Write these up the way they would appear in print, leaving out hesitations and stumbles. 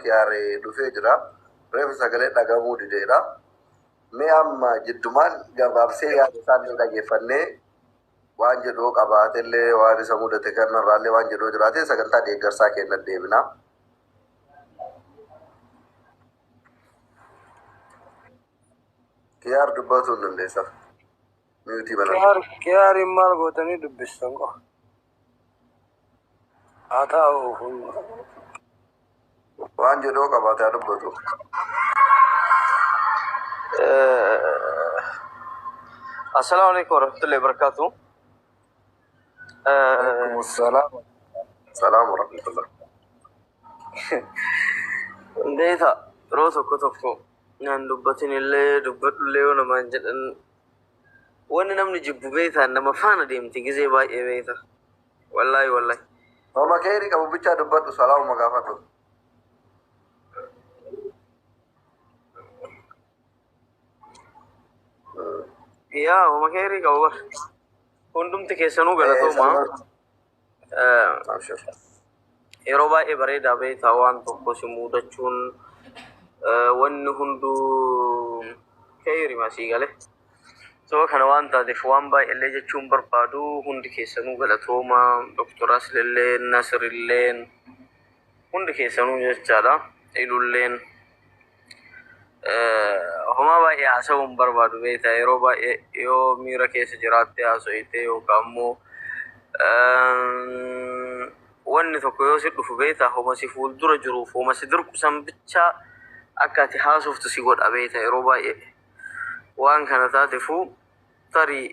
kiyaare dhufee jira. Reefu sagalee dhagamuu dideera. Mee amma jiddumaan gabaabsee yaada isaanii dhaggeeffannee waan jedhuu qabaatellee waan isa mudate kanarraallee waan jedhuu jiraate sagantaa deeggarsaa kennan deebina. Kiyaar dubbatu hin dandeessa. Miyuutii banaa. Kiyaar maal gootanii dubbistan qo. Haa ta'u waan jedhuu qabaatee dubbatu. Assalamualaikum warahmatullahi wabarakatuh. Waalaikumsalam. Salam warahmatullah. Ndeeta yeroo tokko naan dubbatinillee dubbadhullee yoo namaan jedhan wanni namni jibbu beektaan nama faana deemti gizee baay'ee beekta. Wallahi. Nama keeri qabu bichaa dubbadhu salaamuma gaafatu. Yaa wama keeri qabu bar. Hundumti keessanuu galatooma. Yeroo baay'ee bareedaa beektaa waan tokko si muudachuun wanni hunduu keeri masii gale. So kana waan taateef waan baay'eellee jechuun barbaadu hundi keessanuu galatooma. Doktor Aslilleen, Nasrilleen hundi keessanuu jechaadha. Ilulleen homaa baay'ee haasawuun barbaadu beektaa yeroo baay'ee yoo miira keessa jiraattee haasoyitee yookaan immoo wanni tokko yoo si dhufu beektaa homa si fuuldura jiruuf homa si dirqusan bichaa akka ati haasoftu si godha beektaa yeroo baay'ee waan kana taateefuu tarii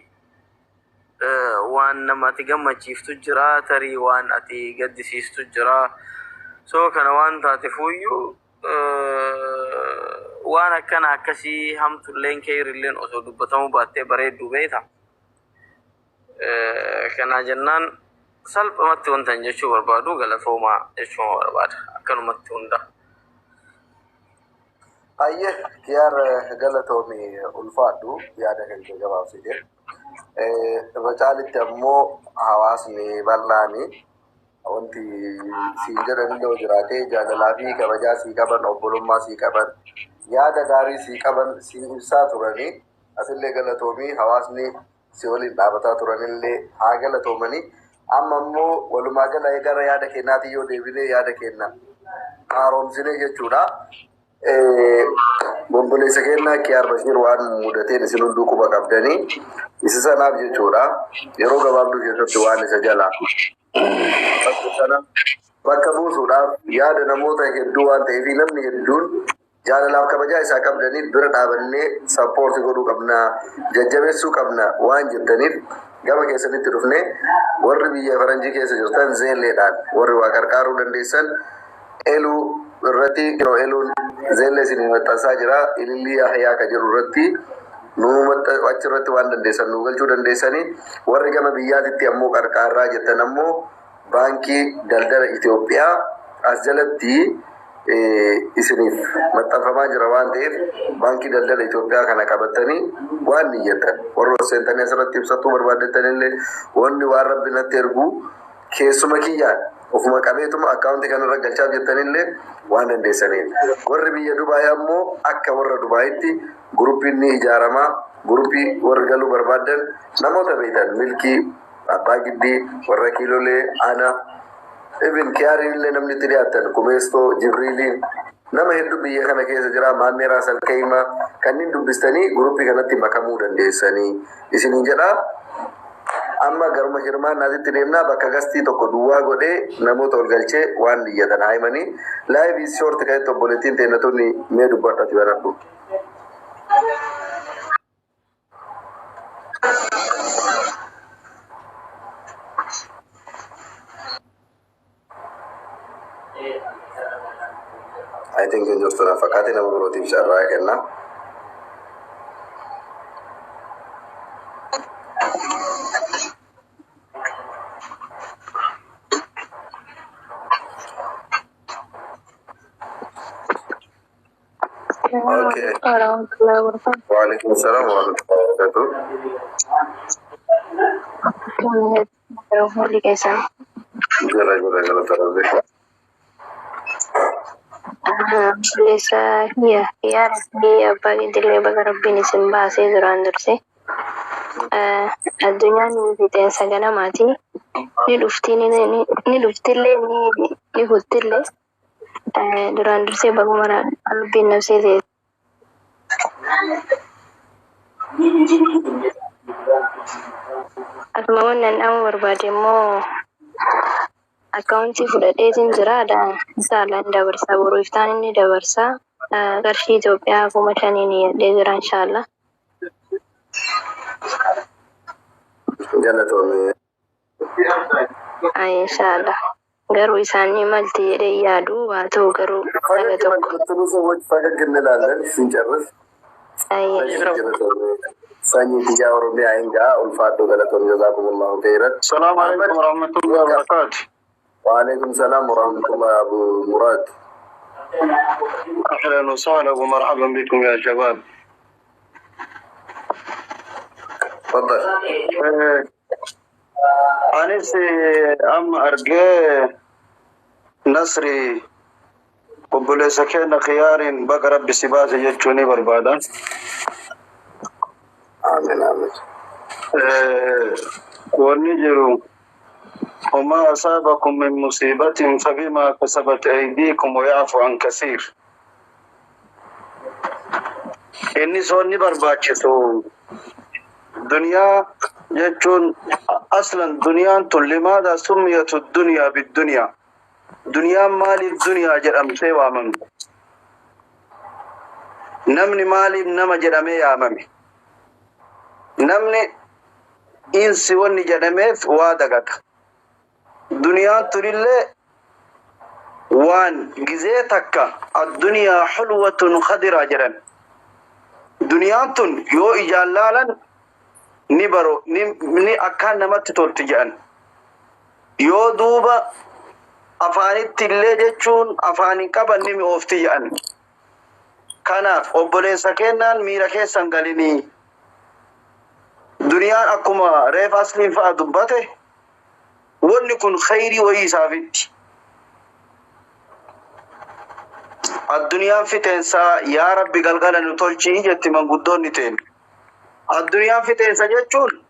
waan nama ati gammachiiftu jira tarii waan ati gaddisiistu jira so kana waan taateefuuyyuu waan akkana akkasii hamtulleen keerilleen osoo dubbatamuu baattee bareedduu beektaa kana jennaan salphumatti wanta jechuu barbaadu galatoomaa jechuun barbaada akkanumatti hunda. Ayyee kiyaar galatoomi ulfaadhu yaada kan gabaabsite. Irra caalitti ammoo hawaasni bal'aanii wanti siin jedhanillee jiraatee jaalalaa fi kabajaa sii qaban obbolummaa sii qaban yaada gaarii sii qaban sii ibsaa turanii asillee galatoomii hawaasni si waliin dhaabataa turanillee haa galatoomanii amma immoo walumaa gala gara yaada keenyaatti yoo deebinee yaada keenya haaromsinee jechuudha. Bomboleessa kennaa Kiyaar Bashir waan mudateen isin hunduu quba qabdanii isa sanaaf jechuudha yeroo gabaabduu keessatti waan isa jala bakka buusuudhaaf yaada namoota hedduu waan ta'eef namni hedduun jaalalaaf kabajaa isaa qabdanii bira dhaabannee sappoortii godhuu qabna jajjabeessuu qabna waan jettaniif gama keessanitti dhufne warri biyya faranjii keessa jirtan zeelleedhaan warri waa qarqaaruu dandeessan eluu irratti yeroo eluun zeellee isin maxxansaa jira ilillii yahyaa ka jedhu irratti achirratti waan dandeessan nu galchuu dandeessanii warri gama biyyaatitti ammoo qarqaarraa jettan ammoo baankii daldala Itoophiyaa as jalatti isiniif maxxanfamaa jira waan ta'eef baankii daldala Itoophiyaa kana qabatanii waan niyyatan warra seentanii asirratti ibsattuu barbaaddattanillee wanni waan rabbi natti ergu keessuma kiyyaan ofuma qabeetuma akkaawuntii kanarra galchaaf jettanillee waan dandeessaniif warri biyya Dubaay ammoo akka warra Dubaayitti guruppiin ni ijaaramaa guruppii warri galuu barbaadan namoota beektan milkii abbaa giddii warra kiilolee ana ibin Kiyaariillee namni itti dhiyaatan kumeestoo Jibriiliin nama hedduu biyya kana keessa jira maammeeraa salkeeyma kanneen dubbistanii guruppii kanatti makamuu dandeessanii isiniin jedhaa. Amma garuma hirmaan naatitti deemnaa bakka gastii tokko duwwaa godhee namoota ol galchee waan niyyatan haimanii laayivii shoorti ka'etti obboleettiin teennatoonni mee dubbadhati baradhu. I think in just a fakati nama birootiif carraa kenna. Okay. Waalaikumsalam warahmatullahi wabarakatuh. Jala tarabih. لسه هي هي باقي دلي بقى ربي نسم باسي دران درسي الدنيا نيجي سجنا ماتي نلفتي لي نقولت لي دران درسي بقى مرة ربي نفسي زي asuma wannan an warbaje mo accounti fudhadheetiin jira saalaan dabarsaa boruu iftaan inni dabarsaa qarshii Itoophiyaa 5,000 yadhee jira inshaallah. Ay inshaallah garuu isaanii malti jedhee yaadu haa ta'u garuu naga tokko. Sanyi tiga Oromia hingga ulfatu galatun jazakumullahu khairan. Assalamualaikum warahmatullahi wabarakatuh. Waalaikumsalam warahmatullahi Abu Murad. أهلا وسهلا ومرحبا بكم يا شباب. تفضل. أنا أم أرجع نصري قبل سكين خيار بقرب بسباز يجوني بربادا. آمين آمين. ونجروا وما أصابكم من مصيبة فبما كسبت أيديكم ويعفو عن كثير. إني سوني برباچسو دنيا يجون أصلا دنيا لماذا سميت الدنيا بالدنيا؟ دنيا مال الدنيا جرم سوى من نمني مالي نما جرمي يا مامي نمني إنسي وني جرميف وادقك دنيا تريلي وان جزيتك الدنيا حلوة خضرة جرن دنيا تن يو إجالالا نبرو ني أكان نمت تولتجان يو دوبا أفاني تلي جتشون أفاني كبا نمي أفتجان كاناف أبولي سكينان ميركي سنغاليني دنيا أكما ريف أسلين فأدبته ونكون خيري ويسافتي الدنيا في تنسى يا ربي قلقلا نتولشي جت من قدون نتين الدنيا في تنسى جتشون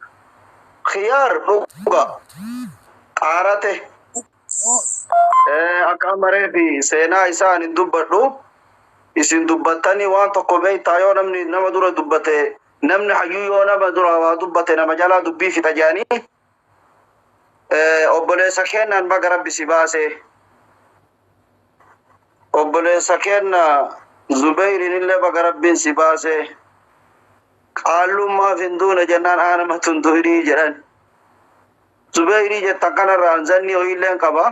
خيار بقى قارته أكامره في سينا إسان دبّرو إسن دبّتني وان تقومي تايو نمني نما دورة دبّته نمني حيو نما دورة دبّته نما جالا دبّي في تجاني obboleessa keenan baga rabbi si baase obboleessa kenna Zubairin illee baga rabbiin si baase qaalummaaf hin duune jennaan aanamatu duhirii jedhan Zubairii jettan kanarraan zanni ho'iilleen qaba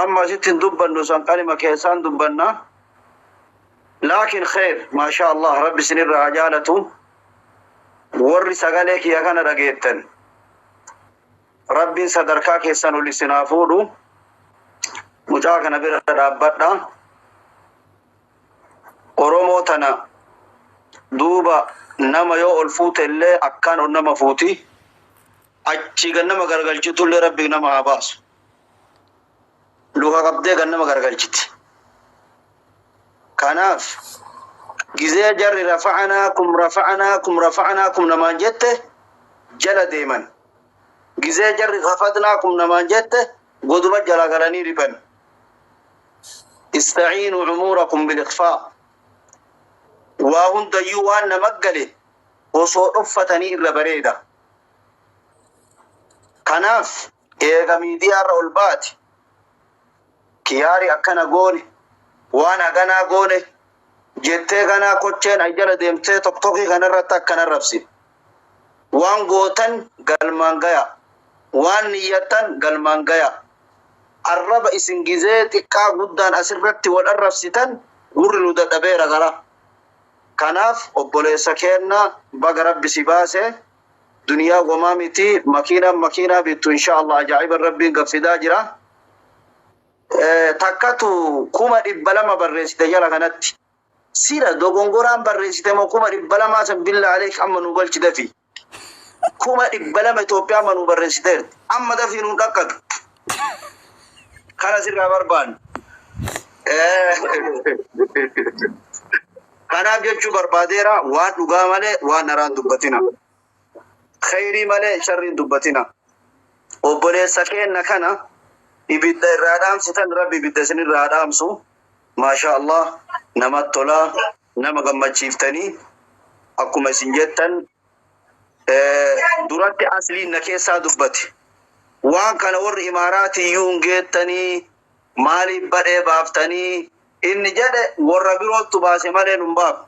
amma asitti hin dubbannu san qalima keessaan dubbanna laakiin khair maasha Allah rabbi sinirraa haa jaalatu warri sagalee kiyya kana dhageettan rabbiin sadarkaa keessan ol isinaa fuudhu mucaa kana bira dhaabbadha Oromoo tana duuba nama yoo ol fuute illee akkaan on nama fuuti achi gannama gargalchitu illee rabbi nama haa baasu luka qabdee gannama gargalchiti kanaaf gizee jarri rafa'anaakum namaan jette jala deeman gizee jarri khafadnaakum namaan jette goduma jala galanii riban ista'iinu umurakum bil-ikhfaa waa hundayyuu waan nama gale osoo dhuffatanii irra bareeda kanaaf eega miidiyaarra ol baati kiyaari akkana goone waan haganaa goone jettee kanaa kocheen ajjala deemtee tokkokkii kanarratti akkana rabsi waan gootan galmaan gaya waan niyyatan galmaan gaya arraba isin gizee xiqqaa guddaan asirratti wal arrabsitan gurri nu dadhabeera gara kanaaf obboleessa keenna baga rabbi si baase duniyaa gomaa miti makiinaa bittu inshaallah ajaa'iban rabbiin gaffidaa jira takkatu 200 barreessite jala kanatti sira dogongoraan barreessite moo 200 san billah aleek amma nu galchi dafi 200 Itoophiyaa amma nu barreessiteerti amma dafi nu dhaqqatu kana sirraa barbaan kanaaf jechuu barbaadeera waan dhugaa malee waan naraan dubbatina khayrii malee sharriin dubbatina obboleessa keenna kana ibidda irraa dhaamsitan rabbi ibidda isin irraa dhaamsu maasha Allah nama tola nama gammachiiftanii akkuma isin jettan duratti asliin na keessaa dubbate waan kana warri imaaraatii yuun geettanii maaliif badhee baaftanii inni jedhe warra birootu baase malee nun baaf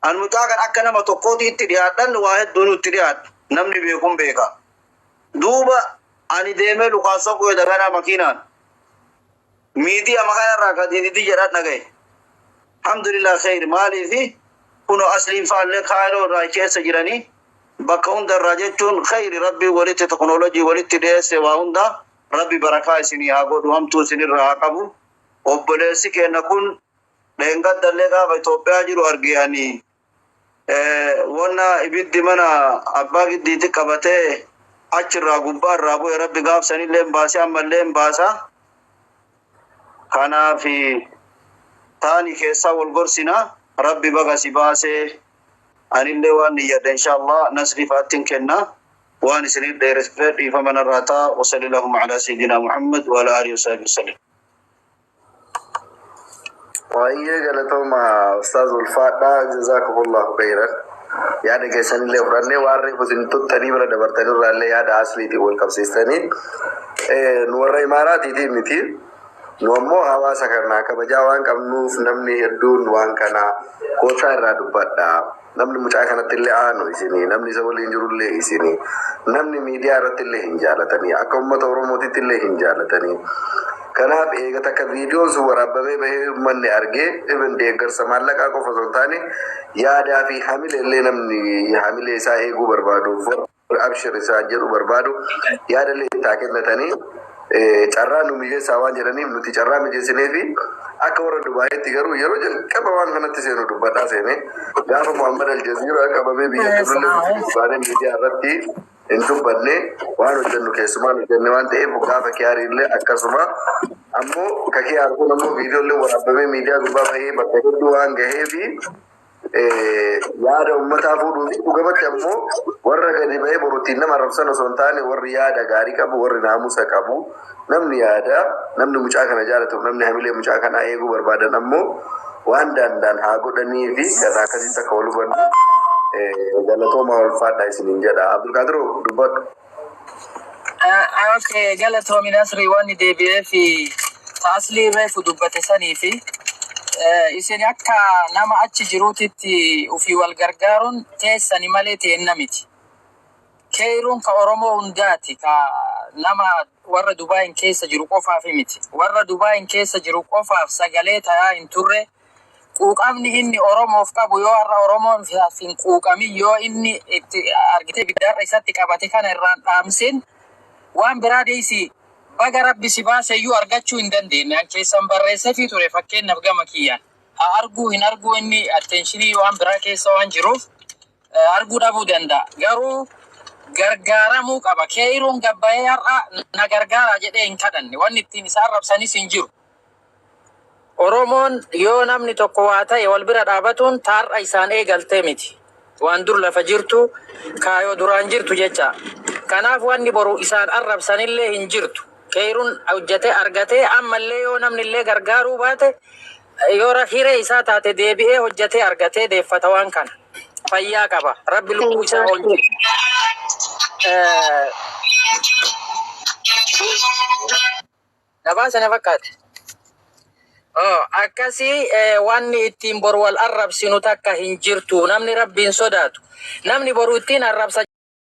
an mucaa kan akka nama tokkooti itti dhiyaadhan waa hedduu nutti dhiyaadha namni beekun beeka duuba ani deemee lukaasa qo'ee daganaa makiinaan miidiyaa makaanarraa kadiiniti jedhan dhagaye alhamdulillah khayr maaliifi kuno asliin faallee kaayiroo irraa keessa jiranii bakka hundarraa jechuun khayri rabbii walitti teknoolojii walitti dhiyeesse waa hunda rabbi barakaa isinii haa godhu hamtuu isinirraa haa qabu obboleessi keenya kun dheengaddallee gaafa Itoophiyaa jiru argiyanii wonna ibiddi mana abbaa giddiitti qabatee achirraa gubbaa irraa bu'e rabbi gaafsanillee baasee ammallee baasa kanaafi taani keessaa wal gorsinaa rabbi baga si baasee anillee waan niyyadhe inshallah nasri faatin kenna waan isinii dheeresfee dhiifama narraa ta'a wa sallallahu ala sayyidina Muhammad wa ala alihi wa sahbihi wasallam. وأيه قالتهم أستاذ الفاضل جزاكم الله خيرا يعني كيسان اللي فرني واري فسنتو تاني ولا دبرتني رالي يا داسلي تي والكبسيستاني نور إماراتي تي مثيل نومو هواسا كرنا كبجاوان كمنوف نمني هدون وان كنا كوتا رادو بدا نمني مجاكنا تلي آنو إسيني نمني سولي انجرو اللي إسيني نمني ميديا رتلي هنجالتني أكومة ورموتي تلي هنجالتني kanaaf eega takka viidiyoon sun waraabamee bahee uummanni argee ibn deeggarsa maallaqaa qofa osoo hin taane yaadaa fi hamileellee namni hamilee isaa eeguu barbaadu abshir isaa jedhu barbaadu yaadallee itti kennatanii carraa nu mijeessaa waan jedhaniif nuti carraa mijeessinee fi akka warra Dubaayitti garuu yeroo jalqaba waan kanatti seenu dubbadhaa seene gaafa Muhammad Aljaziiraa qabamee biyya turullee Dubaayii miidiyaa irratti in dubbanne waan hojjennu keessumaan hojjenne waan ta'eef gaafa kiyaariillee akkasuma ammoo ka kiyaar kun ammoo viidiyoollee waraabamee miidiyaa gubbaa bahee bakka hedduu waan gaheefi yaada uummataa fuudhuufi dhugumatti ammoo warra gadi bahee boruttiin nama arrabsan osoo hin taane warri yaada gaarii qabu warri naamusa qabu namni yaada namni mucaa kana jaalatu namni hamilee mucaa kana eeguu barbaadan ammoo waan danda'an haa godhanii fi kana akkasitti akka wal hubannu galatoma walfaadha isinin jedha Abdulqaadir dubbadhu. Okay, galatomi Nasri waan deebi'ee fi taasli reefu dubbate sanii fi isin akka nama achi jiruutitti ofii wal gargaaruun teessani malee teenna miti. Keeruun ka Oromoo hundaati ka nama warra Dubaayin keessa jiru qofaaf miti. Warra Dubaayin keessa jiru qofaaf sagalee tayaa hin turre quuqamni inni Oromoof qabu yoo har'a Oromoon hin quuqamin yoo inni itti argite biddaarra isatti qabate kana irraan dhaamsin waan biraa deessi baga rabbi si baase iyyuu argachuu hin dandeenye. An keessan barreessee fi ture fakkeenyaaf gama kiyyaan haa arguu hin arguu inni attenshinii waan biraa keessa waan jiruuf arguu dhabuu danda'a. Garuu gargaaramuu qaba. Keeruun gabbayee har'a na gargaara jedhee hin kadhanne wanni ittiin isaan rabsanis hin jiru. Oromoon yoo namni tokko waa ta'e wal bira dhaabatuun taarra isaan eegaltee miti. Waan dur lafa jirtu kaayoo duraan jirtu jecha. Kanaaf wanni boru isaan arrabsanillee hin jirtu. Keeruun hojjetee argatee ammallee yoo namni illee gargaaruu baate yoo hiree isaa taate deebi'ee hojjetee argatee deeffata waan kana. Fayyaa qaba. Rabbi lubbuu isaa oolche. Nabaasa na fakkaate. Akkasii wanni ittiin boru wal arrabsinu takka hin jirtu. Namni rabbiin sodaatu. Namni boru ittiin arrabsa